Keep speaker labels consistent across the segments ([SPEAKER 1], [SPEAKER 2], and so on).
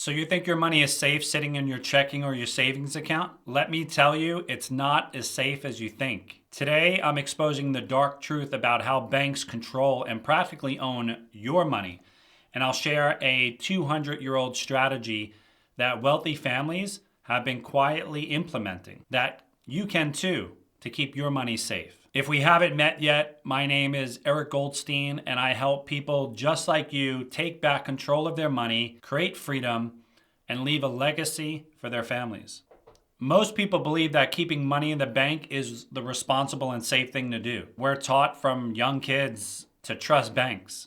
[SPEAKER 1] So you think your money is safe sitting in your checking or your savings account? Let me tell you, it's not as safe as you think. Today, I'm exposing the dark truth about how banks control and practically own your money. And I'll share a 200-year-old strategy that wealthy families have been quietly implementing that you can too to keep your money safe. If we haven't met yet, my name is Eric Goldstein, and I help people just like you take back control of their money, create freedom, and leave a legacy for their families. Most people believe that keeping money in the bank is the responsible and safe thing to do. We're taught from young kids to trust banks.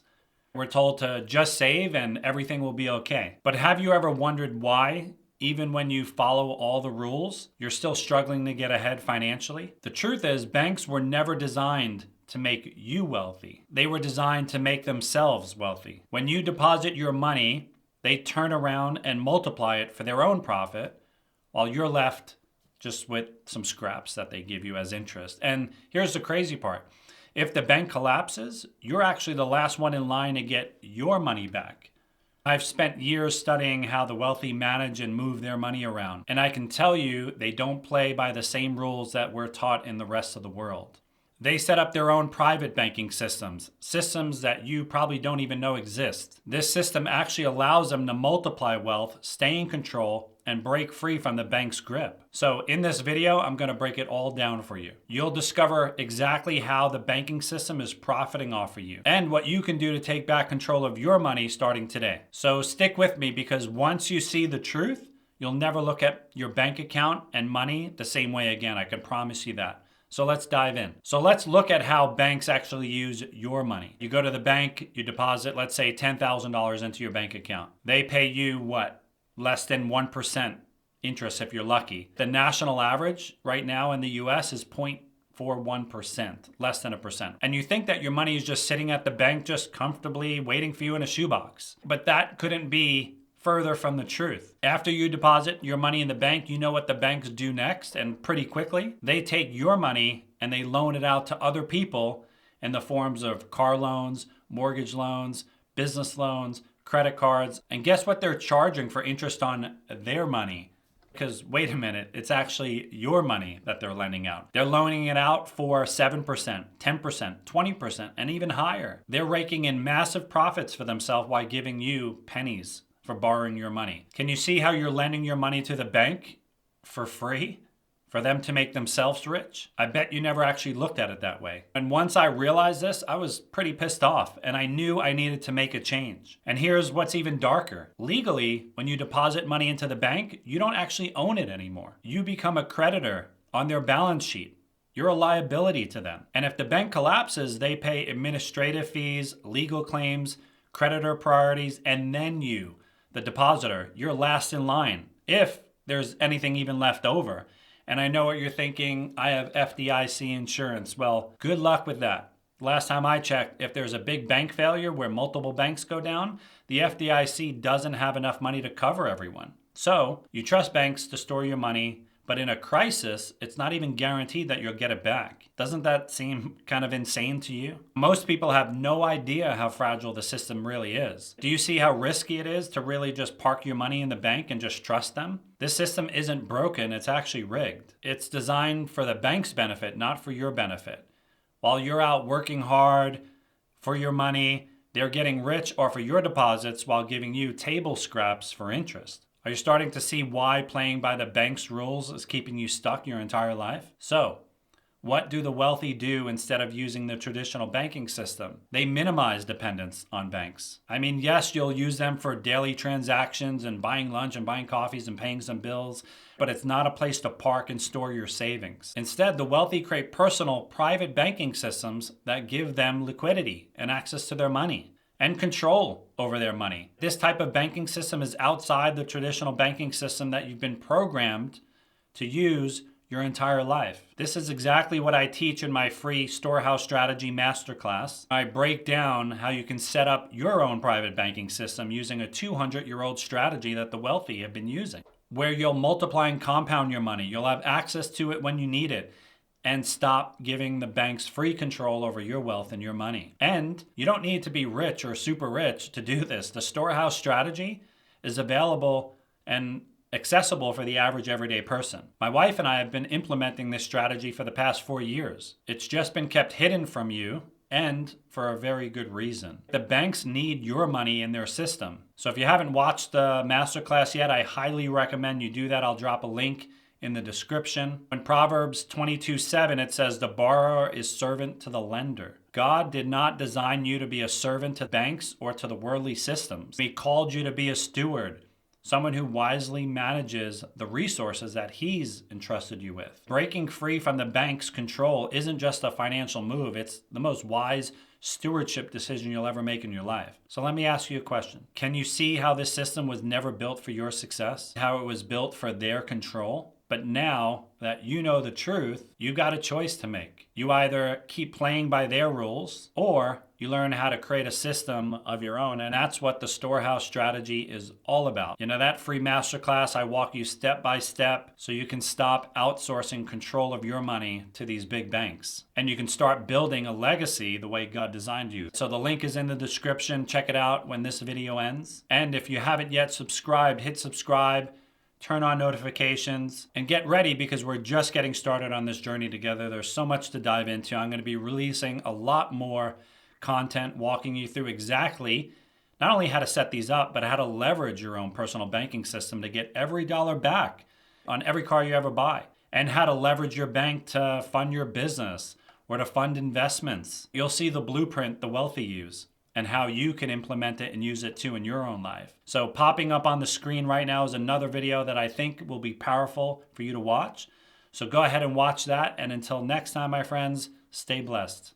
[SPEAKER 1] We're told to just save and everything will be okay. But have you ever wondered why, even when you follow all the rules, you're still struggling to get ahead financially? The truth is, banks were never designed to make you wealthy. They were designed to make themselves wealthy. When you deposit your money, they turn around and multiply it for their own profit, while you're left just with some scraps that they give you as interest. And here's the crazy part. If the bank collapses, you're actually the last one in line to get your money back. I've spent years studying how the wealthy manage and move their money around, and I can tell you they don't play by the same rules that we're taught in the rest of the world. They set up their own private banking systems that you probably don't even know exist. This system actually allows them to multiply wealth, stay in control, and break free from the bank's grip. So in this video, I'm going to break it all down for you. You'll discover exactly how the banking system is profiting off of you and what you can do to take back control of your money starting today. So stick with me, because once you see the truth, you'll never look at your bank account and money the same way again. I can promise you that. So let's dive in. So let's look at how banks actually use your money. You go to the bank, you deposit, let's say $10,000 into your bank account. They pay you what? Less than 1% interest if you're lucky. The national average right now in the US is 0.41%, less than a percent. And you think that your money is just sitting at the bank, just comfortably waiting for you in a shoebox. But that couldn't be further from the truth. After you deposit your money in the bank, you know what the banks do next, and pretty quickly. They take your money and they loan it out to other people in the forms of car loans, mortgage loans, business loans, credit cards. And guess what they're charging for interest on their money? Because wait a minute, it's actually your money that they're lending out. They're loaning it out for 7%, 10%, 20%, and even higher. They're raking in massive profits for themselves while giving you pennies for borrowing your money. Can you see how you're lending your money to the bank for free? For them to make themselves rich? I bet you never actually looked at it that way. And once I realized this, I was pretty pissed off, and I knew I needed to make a change. And here's what's even darker. Legally, when you deposit money into the bank, you don't actually own it anymore. You become a creditor on their balance sheet. You're a liability to them. And if the bank collapses, they pay administrative fees, legal claims, creditor priorities, and then you, the depositor, you're last in line, if there's anything even left over. And I know what you're thinking, I have FDIC insurance. Well, good luck with that. Last time I checked, if there's a big bank failure where multiple banks go down, the FDIC doesn't have enough money to cover everyone. So you trust banks to store your money, but in a crisis, it's not even guaranteed that you'll get it back. Doesn't that seem kind of insane to you? Most people have no idea how fragile the system really is. Do you see how risky it is to really just park your money in the bank and just trust them? This system isn't broken, it's actually rigged. It's designed for the bank's benefit, not for your benefit. While you're out working hard for your money, they're getting rich off of your deposits while giving you table scraps for interest. Are you starting to see why playing by the bank's rules is keeping you stuck your entire life? So, what do the wealthy do instead of using the traditional banking system? They minimize dependence on banks. I mean, yes, you'll use them for daily transactions and buying lunch and buying coffees and paying some bills, but it's not a place to park and store your savings. Instead, the wealthy create personal, private banking systems that give them liquidity and access to their money and control over their money. This type of banking system is outside the traditional banking system that you've been programmed to use your entire life. This is exactly what I teach in my free Storehouse Strategy masterclass. I break down how you can set up your own private banking system using a 200-year-old strategy that the wealthy have been using, where you'll multiply and compound your money. You'll have access to it when you need it, and stop giving the banks free control over your wealth and your money. And you don't need to be rich or super rich to do this. The Storehouse Strategy is available and accessible for the average everyday person. My wife and I have been implementing this strategy for the past 4 years. It's just been kept hidden from you, and for a very good reason. The banks need your money in their system. So if you haven't watched the masterclass yet, I highly recommend you do that. I'll drop a link in the description. In Proverbs 22:7, it says, "The borrower is servant to the lender." God did not design you to be a servant to banks or to the worldly systems. He called you to be a steward, someone who wisely manages the resources that he's entrusted you with. Breaking free from the bank's control isn't just a financial move, it's the most wise stewardship decision you'll ever make in your life. So let me ask you a question. Can you see how this system was never built for your success? How it was built for their control? But now that you know the truth, you got a choice to make. You either keep playing by their rules, or you learn how to create a system of your own. And that's what the Storehouse Strategy is all about. You know, that free masterclass, I walk you step by step so you can stop outsourcing control of your money to these big banks. And you can start building a legacy the way God designed you. So the link is in the description. Check it out when this video ends. And if you haven't yet subscribed, hit subscribe. Turn on notifications, and get ready because we're just getting started on this journey together. There's so much to dive into. I'm going to be releasing a lot more content, walking you through exactly not only how to set these up, but how to leverage your own personal banking system to get every dollar back on every car you ever buy, and how to leverage your bank to fund your business or to fund investments. You'll see the blueprint the wealthy use, and how you can implement it and use it too in your own life. So popping up on the screen right now is another video that I think will be powerful for you to watch. So go ahead and watch that. And until next time, my friends, stay blessed.